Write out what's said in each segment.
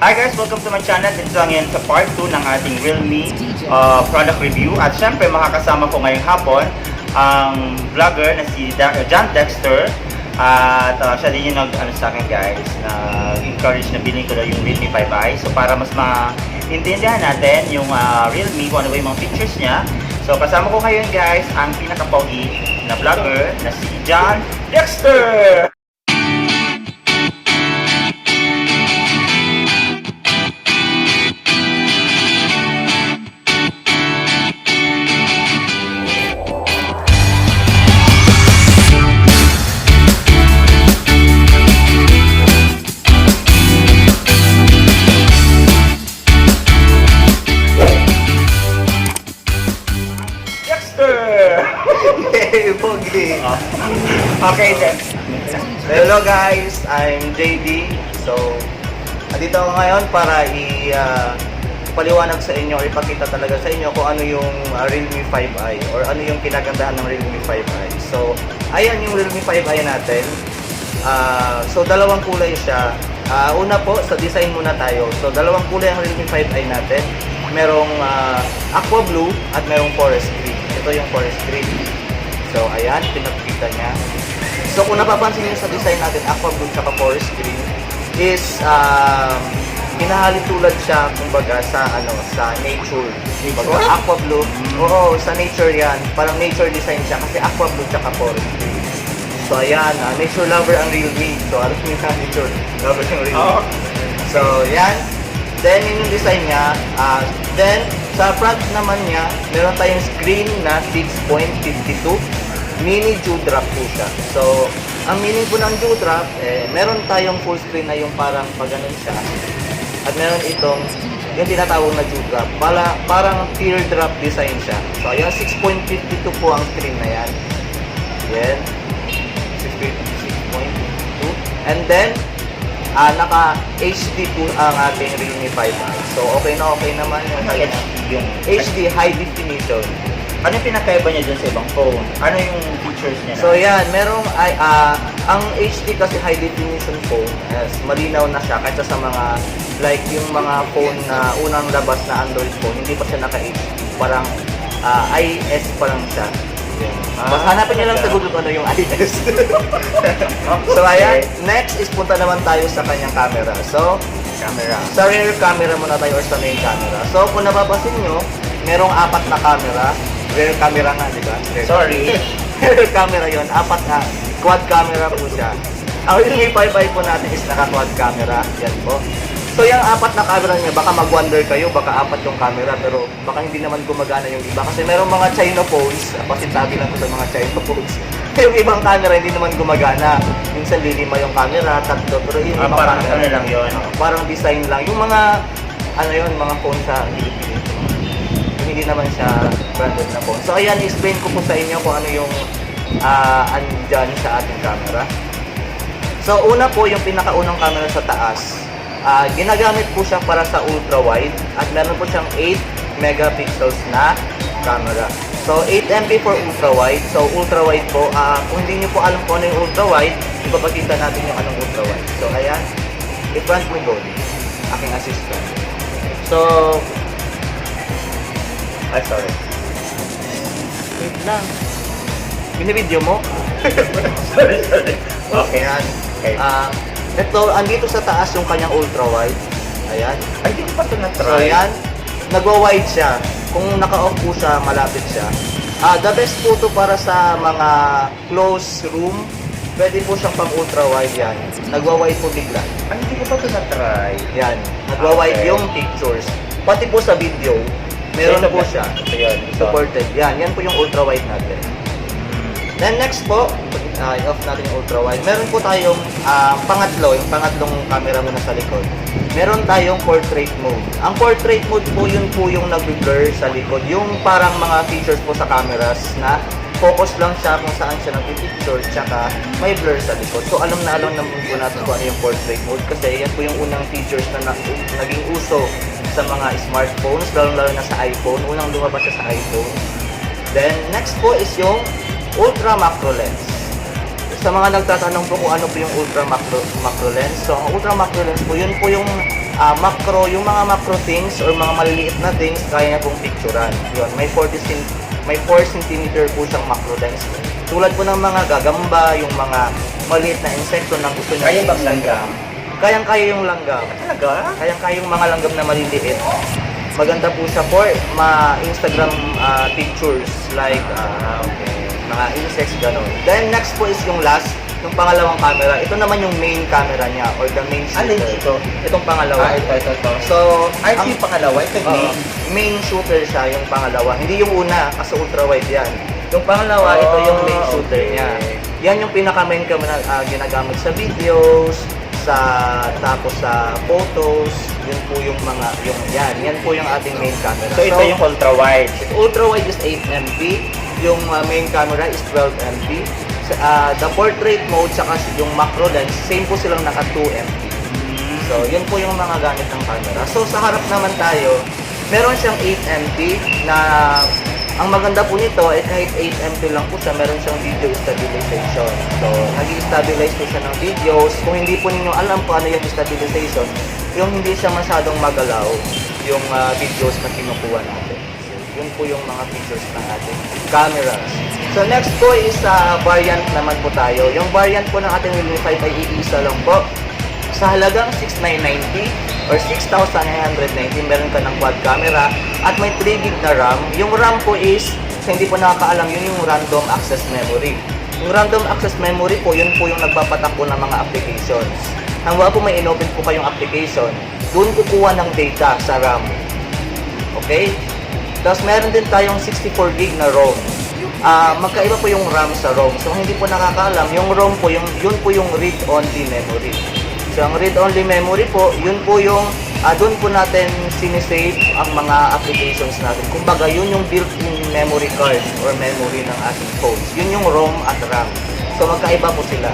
Hi guys! Welcome to my channel. Dito lang yan sa part 2 ng ating Realme product review. At syempre makakasama ko ngayong hapon ang vlogger na si John Dexter. At siya din yung nag-ano sa akin guys, nag-encourage na bilhin ko daw yung Realme 5i. So para mas maintindihan natin yung Realme, kung ano ba yung mga features niya. So kasama ko ngayon guys ang pinaka-pogi na vlogger na si John Dexter! Hey, Pogi! Okay then. Hello guys, I'm JD. So, andito ako ngayon para ipaliwanag sa inyo, ipakita talaga sa inyo kung ano yung Realme 5i or ano yung kinagandahan ng Realme 5i. So, ayan yung Realme 5i natin. So, dalawang kulay siya. Una po, sa design muna tayo. So, dalawang kulay ang Realme 5i natin. Merong aqua blue at merong forest green. Ito yung forest green. So, ayan, pinakita niya. So, kung napapansin niyo sa design natin, aqua blue at forest green is hinahalin tulad siya, kumbaga, sa nature. Kumbaga, aqua blue. Oo, sa nature yan. Parang nature design siya kasi aqua blue at forest green. So, ayan, nature lover ang Realme. So, alam niyo na, nature lover ang Realme. So, yan. Then, yun yung design niya. Then, sa front naman niya, meron tayong screen na 6.52. Mini dewdrop po siya. So, ang meaning po ng dewdrop, meron tayong full screen na yung parang pag-ganon siya. At meron itong, yung tinatawag na dewdrop. Parang teardrop design siya. So, ayan, 6.52 po ang screen na yan. Yan. 6.52. And then, naka-HD po ang ating Realme 5i. So, okay naman yung HD, high definition. Ano yung pinakaiba niya dun sa ibang phone? Ano yung features niya? So, yan. Merong, ang HD kasi high definition phone, malinaw na siya kaysa sa mga, like yung mga phone na unang labas na Android phone, hindi pa siya naka-HD. Parang, IS pa lang siya. Mas hanapin niyo lang sa Google kung ano yung IS. So, ayan. Next is punta naman tayo sa kanyang camera. So, sa rear camera muna tayo or sa main camera. So, kung napapansin nyo, merong 4 na camera. Rear camera nga, di ba? Sorry. Rear camera yon, 4 na. Quad camera po siya. Ang Realme 5i po natin is naka-quad camera. Yan po. So, yung 4 na camera niya, baka mag-wonder kayo, baka 4 yung camera, pero baka hindi naman gumagana yung iba. Kasi merong mga China phones, pasinsabi lang ko sa mga China phones, yung ibang camera hindi naman gumagana. Minsan lilima yung camera, tatlo, pero yung ibang Parang camera, ano lang yun? Parang design lang. Yung mga, mga phone sa Philippines, hindi naman siya branded na phone. So, ayan, explain ko po sa inyo kung ano yung andyan sa ating camera. So, una po, yung pinakaunang camera sa taas. Ginagamit po siya para sa ultra-wide at meron po siyang 8 megapixels na camera. So, 8MP for ultra-wide. So, ultra-wide po, kung hindi niyo po alam kung ano yung ultra-wide, ipapakita natin yung anong ultra-wide. So, ayan, i-front mo doon, aking assistant. So, sorry. Wait lang. Binibideo mo? Sorry. Okay. Ayan. Okay. Ito, andito sa taas yung kanyang ultra-wide. Ayan. Ay, hindi ko pa ito So, na-try. ayan. Nagwa-wide siya. Kung naka-off po siya, malapit siya. The best po to para sa mga close room. Pwede po siyang pang ultra-wide yan. Nagwa-wide po bigla. Ay, hindi ko pa ito na-try. Yan. Nagwa-wide Okay. yung pictures. Pati po sa video, meron Ito po siya. Ito yun. Supported. Yan po yung ultra-wide natin. Then next po, i-off natin yung ultra-wide. Meron po tayong yung pangatlong camera muna sa likod. Meron tayong portrait mode. Ang portrait mode po, yun po yung nag-blur sa likod. Yung parang mga features po sa cameras na focus lang siya kung saan siya nag-picture, tsaka may blur sa likod. So alam na po natin kung ano yung portrait mode kasi yan po yung unang features na naging uso sa mga smartphones, lalo na sa iPhone. Unang lumabas siya sa iPhone. Then next po is yung ultra macro lens. Sa mga nagtatanong po kung ano po yung ultra macro lens. So, ang ultra macro lens po, yun po yung macro, yung mga macro things or mga maliliit na things, kaya niya pong picturean. Yun, may 4 cm po siyang macro lens. Tulad po ng mga gagamba, yung mga maliit na insekto na gusto niya. Kaya bang langgam? Kayang-kaya yung langgam. Talaga? Kayang-kaya yung mga langgam na maliliit. Maganda po siya for Instagram pictures like mga insects, gano'n. Then next po is yung last, yung pangalawang camera. Ito naman yung main camera niya or the main shooter. Alin ito? Itong pangalawa. Ito. So, Ito yung pangalawa, ito yung main shooter siya, yung pangalawa. Hindi yung una, kasi ultra-wide yan. Yung pangalawa, ito yung main shooter niya. Yan yung pinaka-main camera ginagamit sa videos, tapos sa photos, yun po yung mga, yan po yung ating main camera. So ito yung ultra-wide. Ultra-wide is 8MP, yung main camera is 12MP. The portrait mode, saka yung macro lens, same po silang naka 2MP. So, yun po yung mga gamit ng camera. So, sa harap naman tayo, meron siyang 8MP na ang maganda po nito ay kahit 8MP lang po siya, meron siyang video stabilization. So, nag-stabilize po siya ng videos. Kung hindi po ninyo alam kung ano yung stabilization, yung hindi siya masyadong magalaw yung videos na kinukuha natin. So, yun po yung mga features ng ating cameras. So, next po is variant naman po tayo. Yung variant po ng ating Realme 5 ay iisa lang po. Sa halagang 6,990 or 6,990, meron ka ng quad camera at may 3 GB na RAM. Yung RAM po is, sa hindi po nakakaalam, yun yung random access memory. Yung random access memory po, yun po yung nagpapatakbo ng mga applications. Hanggang po may inopen po kayong application, doon kukuha ng data sa RAM. Okay? Tapos meron din tayong 64 GB na ROM. Magkaiba po yung RAM sa ROM. So, hindi po nakakaalam, yung ROM po, yun po yung read-only memory. So, ang read-only memory po, yun po yung, doon po natin sinisave ang mga applications natin. Kumbaga, yun yung built-in memory card or memory ng ating phones. Yun yung ROM at RAM. So, magkaiba po sila.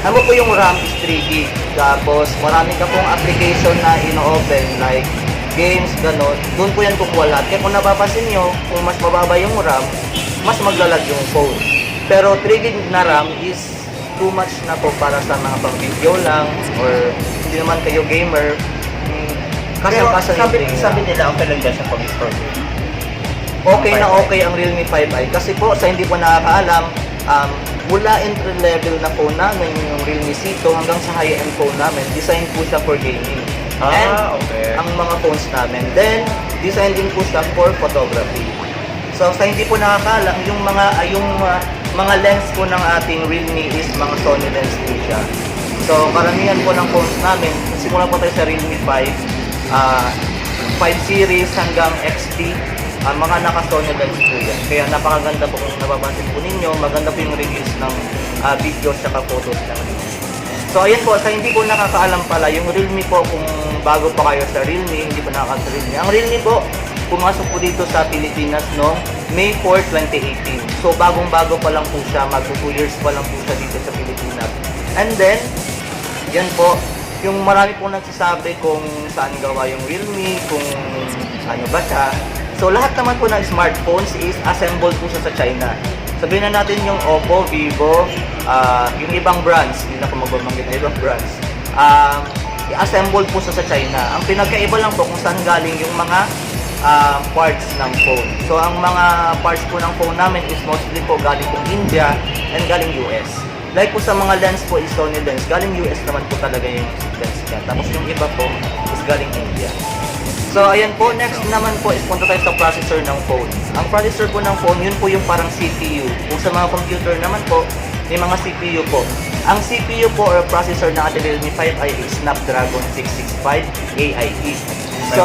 Ano po yung RAM is 3 GB. Tapos, marami ka pong application na ino-open like games, gano'n. Doon po yan kukuha lahat. Kaya kung napapansin nyo, kung mas mababa yung RAM, mas maglalag yung phone. Pero 3 GB na RAM is too much na po para sa mga pang-video lang or hindi naman kayo gamer. Pero Sabi sabi nila okay lang dyan sa pag-store. okay na okay ang Realme 5i kasi po sa hindi po nakakaalam, mula entry level na phone namin yung Realme C2 hanggang sa high-end phone namin, design po siya for gaming. Okay. Ang mga phones namin. Then, design din po siya for photography. So, sa hindi po nakakaalam, yung mga lens po ng ating Realme is mga Sony lens po siya. So, karamihan po ng phones namin, simula po tayo sa Realme 5 series hanggang XT, mga naka-Sony lens po yan. Kaya napakaganda po kung napapansin po ninyo, maganda po yung reviews ng videos at photos ng Realme. So, ayan po, sa hindi po nakakaalam pala, yung Realme po, kung bago pa kayo sa Realme, hindi po nakakaalam sa Realme. Ang Realme po, pumasok po dito sa Pilipinas noong May 4, 2018. So, bagong-bago pa lang po siya, mag-2 years pa lang po siya dito sa Pilipinas. And then, yan po, yung marami po nagsasabi kung saan gawa yung Realme, kung ano ba siya. So, lahat naman po ng smartphones is assembled po siya sa China. Sabihin na natin yung Oppo, Vivo, yung ibang brands, hindi na ako magbabanggit na ibang brands. I-assembled po siya sa China. Ang pinagkaiba lang po kung saan galing yung mga parts ng phone. So, ang mga parts po ng phone namin is mostly po galing po India and galing US. Like po sa mga lens po is Sony lens, galing US naman po talaga yung lens niya. Tapos yung iba po is galing India. So, ayan po. Next naman po is punta tayo sa processor ng phone. Ang processor po ng phone, yun po yung parang CPU. Kung sa mga computer naman po, may mga CPU po. Ang CPU po or processor ng ating Realme 5i is Snapdragon 665 AIE. So,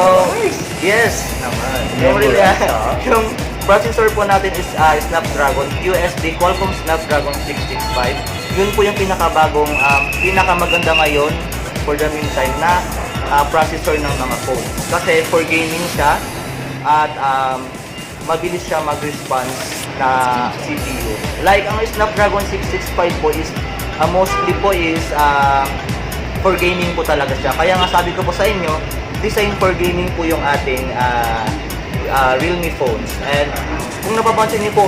yes, yung processor po natin is Snapdragon QSD, Qualcomm Snapdragon 665. Yun po yung pinakamaganda ngayon for the meantime na processor ng mga phone. Kasi for gaming siya at mabilis siya mag-response na CPU. Like ang Snapdragon 665 po is mostly po is for gaming po talaga siya. Kaya nga sabi ko po sa inyo, design for gaming po yung ating Realme phones. And kung napapansin niyo po,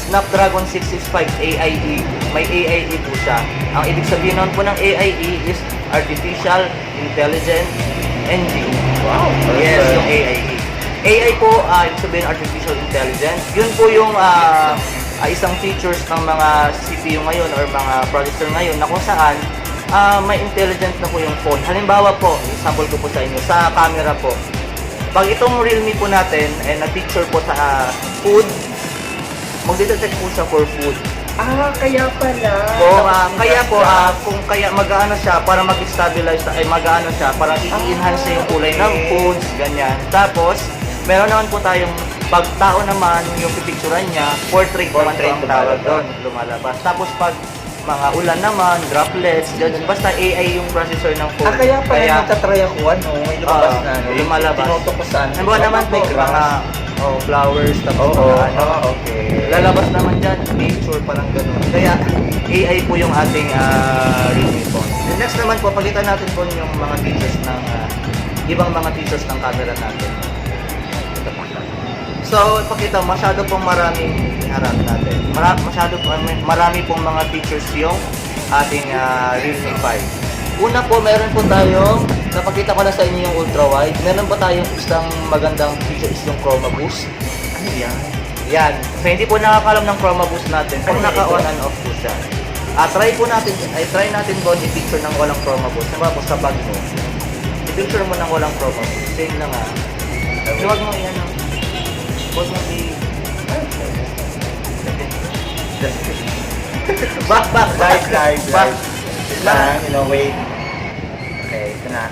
Snapdragon 665 AIE, may AIE po siya. Ang ibig sabihin naman po ng AIE is Artificial Intelligent NGO. Wow. Yes, yung AI. AI po, ibig sabihin Artificial Intelligence. Yun po yung isang features ng mga CPU ngayon or mga processor ngayon na kung saan may intelligence na po yung phone. Halimbawa po, example ko po sa inyo, sa camera po. Pag itong Realme po natin, na-picture po sa food, magdetect po siya for food. Kaya pala. Kaya po, kung kaya mag-ano siya, para mag-stabilize, ay mag-ano siya, para i-enhance niya yung kulay ng foods, ganyan. Tapos, meron naman po tayong, pag tao naman, yung pipicturan niya, portrait naman po ang tawag doon, lumalabas. Tapos pag mga ulan naman, droplets, ganyan. Basta AI yung processor ng phone. Kaya pala nagtatry ako, may lumabas na. Lumalabas. Tinoto ko saan. Halimbawa naman po, mga flowers, tapos okay. lalabas naman dyan, nature, parang ganun. Kaya, AI po yung ating Realme phone. And next naman po, palitan natin po yung mga features ng, ibang mga features ng camera natin. So, ipakita, masyado pong maraming harap natin. Marami pong mga features yung ating Realme 5. Una po, meron po tayong, napakita ko na sa inyo yung ultra-wide. Meron po tayong isang magandang feature is yung Chroma Boost. Ano yan? Yan. So, hindi po nakakalam ng Chroma Boost natin. Pag naka-on and off po siya. Try natin po i-picture ng walang Chroma Boost. Naman po sa bag mo. I-picture mo ng walang Chroma Boost. Same lang ha. Huwag mo yan. Huwag mo back. Live. Back. Wait. Okay, ito na.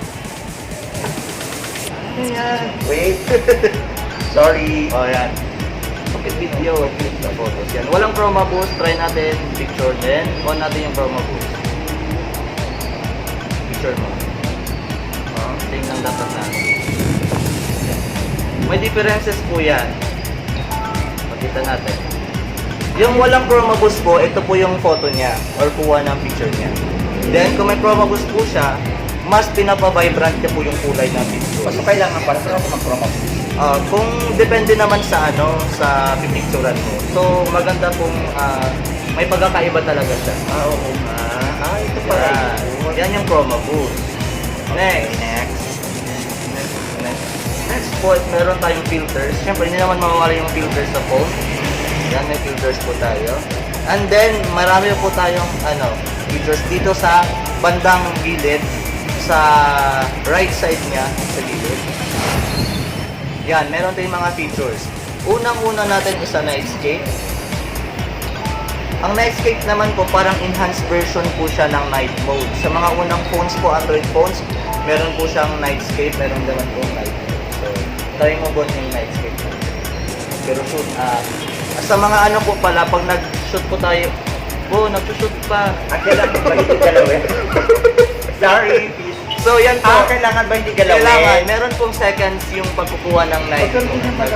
Ayan. Wait. Sorry. Yan. Okay, video. Click the photos. Yan. Walang Chroma Boost. Try natin picture din. On natin yung Chroma Boost. Picture mo. Tingnan dapat natin. May differences po yan. Makita natin. Yung walang Chroma Boost po, ito po yung photo niya or kuha ng picture niya. Then, kung may Chroma Boost po siya, mas pinapa-vibrant niya po yung kulay ng picture. So, kailangan para sa ako mag-chroma boost. Kung depende naman sa sa pipicturan mo. So, maganda kung may pagkakaiba talaga siya. Oo nga. Ito pala. Yan yung Chroma Boost. Next po, meron tayong filters. Siyempre, hindi naman mawawala yung filters sa phone. Yan, may filters po tayo. And then, marami po tayong features dito sa bandang gilid, sa right side niya, sa gilid. Yan, meron tayong mga features. Unang-una natin is a nightscape. Ang nightscape naman po, parang enhanced version po siya ng night mode. Sa mga unang phones po, Android phones, meron po siyang nightscape, meron naman po night mode. So, try mo po yung nightscape. Pero shoot, sa mga po pala, pag nag-shoot po tayo, nag-shoot pa. Kailangan ba hindi galawin? Sorry. So, yan po. Kailangan ba hindi galawin? Kailangan. Meron pong seconds yung pagkukuha ng night Pero hindi naman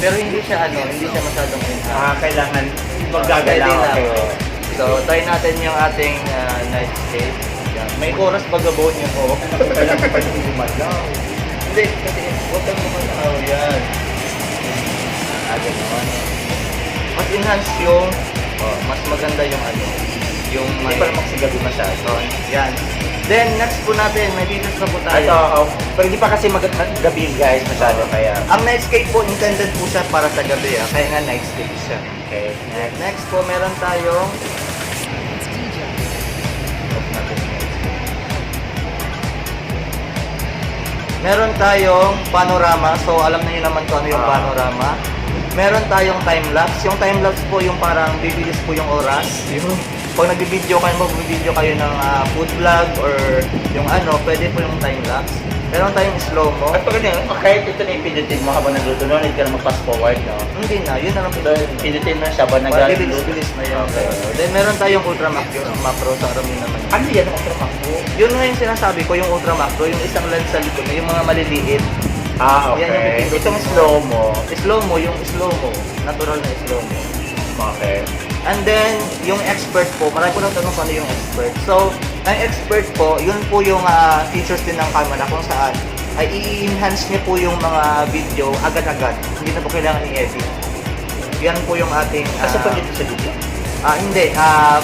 Pero hindi siya masyadong enhanced. Kailangan maggagalaw. Okay. So, try natin yung ating nightscape. Yan. May oras bagabon yun po. Kailangan pa hindi gumalaw. Hindi, kasi huwag kang gumalaw. Yan. Agad naman. Mas enhanced yung, mas maganda yung yung Hindi pa naman kasi gabi masyado. Yan. Then, next po natin, may features na po tayo. Pero hindi pa kasi gabi guys masyado kaya. Ang nightscape po, intended po siya para sa gabi. Kaya nga nightscape siya. Okay. Next po, meron tayong meron tayong panorama. So, alam na nyo naman kung ano yung panorama. Meron tayong time-lapse. Yung time-lapse po, yung parang bibilis po yung oras. Pag nag-video kayo ng food vlog or yung pwede po yung time-lapse. Meron tayong slow-mo. At pag kahit ito na yung pindutin mo habang nagluto, no, need ka na mag-fast forward, no? Hindi na, yun na lang po. Pindutin mo siya habang nagluto. Bibilis na yun. Okay. Then, meron tayong ultra macro sa arami naman. Ano yan ang ultra macro? Yun nga yung sinasabi ko, yung ultra macro, yung isang lens sa likod na yung mga maliliit. Okay. Yan yung pipindutin Itong mo. slow-mo. Slow-mo, yung slow-mo. Natural na slow-mo. Okay. And then, yung expert po, marami ko lang tanong kung ano yung expert. So, ang expert po, yun po yung features din ng camera kung saan ay i-enhance niya po yung mga video agad-agad. Hindi na po kailangan i-edit. Yan po yung ating... Kasi pag ito sa video? hindi,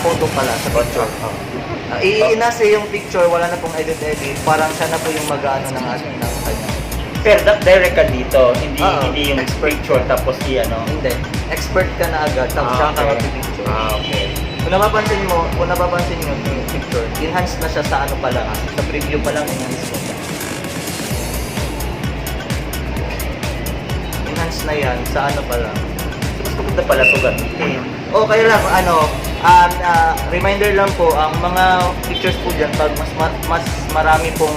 photo pala sa picture. Iinase yung picture, wala na pong edit-edit. Parang siya na po yung mag-ano ng kanya. Pero direct ka dito, hindi Oo. hindi yung picture tapos i-ano. Hindi. Expert ka na agad, tapos siya ka mag-picture. Okay. Kung napapansin nyo yung picture, enhance na siya sa ano pa lang. Sa preview pa lang, enhance mo siya. Enhance na yan sa ano pa lang. Mas maganda pala ito gamitin. Okay lang, reminder lang po, ang mga pictures po dyan, pag mas marami pong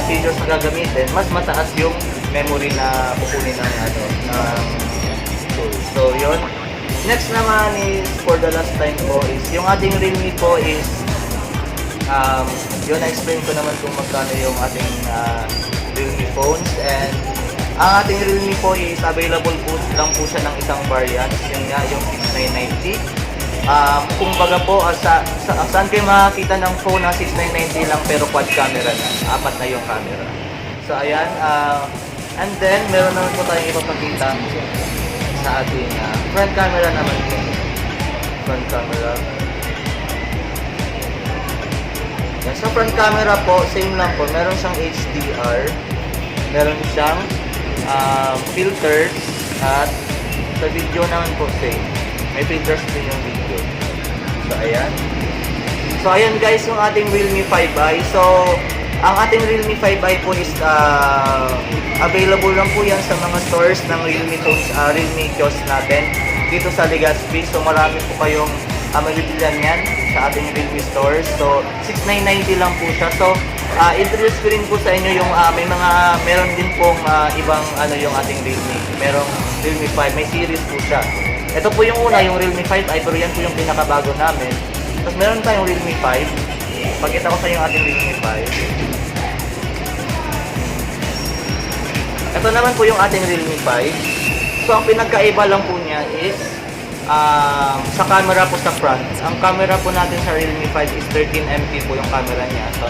features na gagamitin, mas mataas yung memory na kukunin ng tool. So, yun. Next naman is, for the last time po, is yung ating Realme po is, yun, na-explain ko naman kung magkano yung ating Realme phones, and ang ating Realme po is available po lang po siya ng isang variant, yung 6990. Kumbaga po, saan kayo makakita ng phone na 6990 lang pero quad camera na, apat na yung camera. So ayan, and then meron naman po tayong ipapakita sa ating front camera naman po. Front camera. Yan, sa front camera po, same lang po, meron siyang HDR, meron siyang filters, at sa video naman po same. May filters din yung video. So ayan. So ayan guys, yung ating Realme 5i. So ang ating Realme 5i po is available lang po yan sa mga stores ng Realme phones, Realme kiosk natin dito sa Legazpi. So marami po kayong mabibilihan yan sa ating Realme stores. So 6990 lang po siya. So introduce ko rin po sa inyo yung meron din pong ibang yung ating Realme. Merong Realme 5, may series po siya. Ito po yung una, yung Realme 5i, pero yan po yung pinakabago namin. Tapos meron tayong Realme 5. Pakita ko sa inyo yung ating Realme 5. Ito naman po yung ating Realme 5. So ang pinagkaiba lang po niya is sa camera po sa front. Ang camera po natin sa Realme 5 is 13MP po yung camera niya. So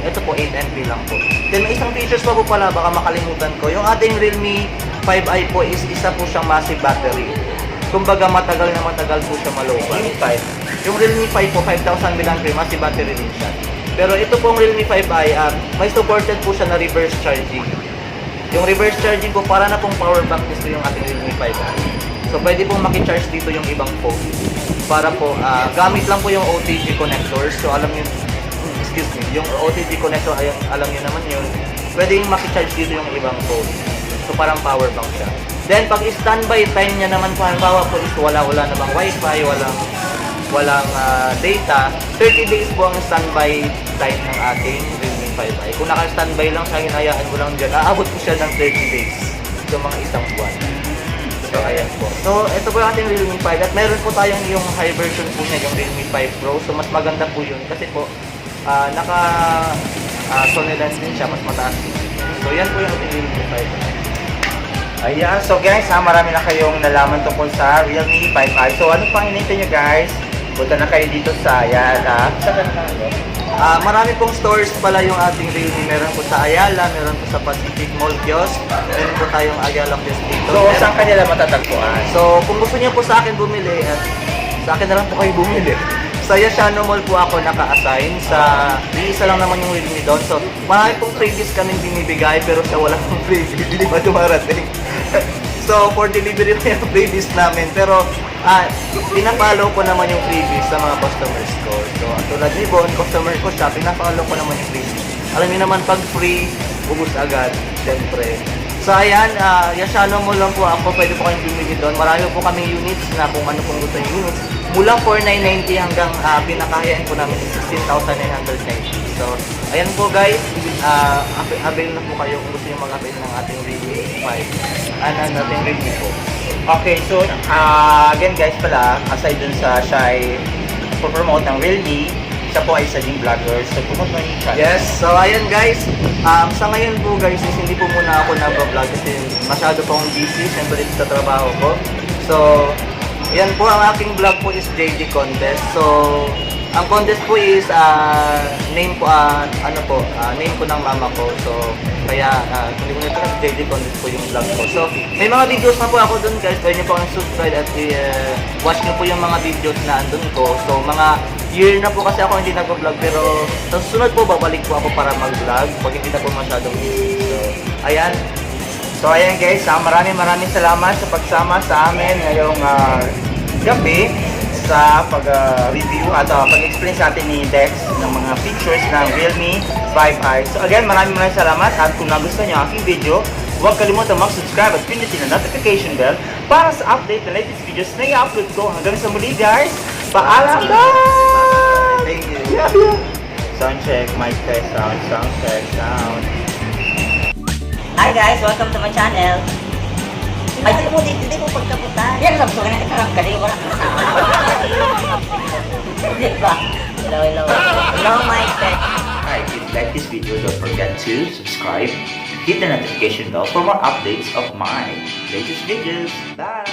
ito po 8MP lang po. Then may isang features pa po pala, baka makalimutan ko. Yung ating Realme 5i po is isa po siyang massive battery. Kumbaga matagal po siya maloban. Yung Realme 5 po 5,000 mAh, massive battery din siya. Pero ito pong Realme 5i, may supported po siya na reverse charging. Yung reverse charging po, para na pong power bank nito yung ating Realme 5i. So pwede pong maki-charge dito yung ibang phone. Para po, gamit lang po yung OTG connectors. So alam niyo, yung OTG connector, alam niyo naman yun. Pwede yung maki-charge dito yung ibang phone. So parang power bank siya. Then pag standby time niya naman po, halimbawa po is wala namang wifi, walang data, 30 days po ang standby time ng ating Realme 5i. Kung naka-standby lang siya, hinayaan mo lang dyan, aabot po siya ng 30 days. So mga isang buwan. So ayan po. So ito po yung ating Realme 5 at meron po tayong yung high version po niya, yung Realme 5 Pro. So mas maganda po yun kasi po Sony lens din siya, mas mataas. So yan po yung ating Realme 5. Ayan, so guys marami na kayong nalaman tungkol sa Realme 5i. So ano pang hinihintay nyo guys? Punta na kayo dito sa Ayala. Marami pong stores pala yung ating Realme. Meron po sa Ayala, meron po sa Pacific Mall Kiosk, meron po tayong Ayala Kiosk dito. So saan kanila matatagpuan? So kung gusto niyo po sa akin bumili, at sa akin na lang po kayo bumili. Sa Yashano Mall po ako naka-assign. Isa lang naman yung Realme doon. So marami pong freebies kaming binibigay, pero sa wala pong freebies, hindi ba dumarating? So for delivery na yung freebies namin. Pero pinapollow ko naman yung freebies sa mga customers ko. So tulad ni Bon, customer ko siya, pinapollow ko naman yung freebies. Alam niyo naman, pag free, ubus agad, syempre. So ayan, Yashano Mall lang po ako, pwede po kayong bumili doon. Marami po kaming units na kung ano pong gusto yung units. Mula 4,990 hanggang pinakahiyan po namin is 16,990. So ayan po guys, avail na po kayo kung gusto nyo mag-avail ng ating Realme 5. Ating Realme po. Okay, so again guys pala, aside dun sa siya ay promote ng Realme, siya po ay isa ding vlogger. So promote mo yung channel. Yes, so ayan guys, sa ngayon po guys, is hindi po muna ako nag-vlog kasi masyado po akong busy, siyempre dito sa trabaho ko. So, yan po, ang aking vlog po is JD Contest. So, ang contest po is name po name po ng mama ko. So, kaya hindi ko nito JD Contest po yung vlog ko. So, may mga videos na po ako dun guys. Pwede niyo po ang subscribe at watch niyo po yung mga videos na andun ko. So, mga year na po kasi ako hindi nag-vlog, pero sa susunod po babalik po ako para mag-vlog pag hindi na po masyadong busy. So, ayan. So ayan guys, maraming salamat sa pagsama sa amin ngayong gabi sa pag-review at pag-explain sa atin ni Dex ng mga features ng Realme 5i. So again, maraming salamat at kung nagustuhan niyo ang aking video, huwag kalimutan mag-subscribe at pindutin ang notification bell para sa update na latest videos na i-upload ko. Hanggang sa muli guys, paalam guys! Thank you. Love you! Sound check, mic test, sound check, sound. Hi guys, welcome to my channel. Ay, hindi mo pagkaputan. Yan, sabi ko na, itarang galing ko lang. Diba? Hello. Hello, Mike. Hi, if you like this video, don't forget to subscribe, hit the notification bell for more updates of my latest videos. Bye!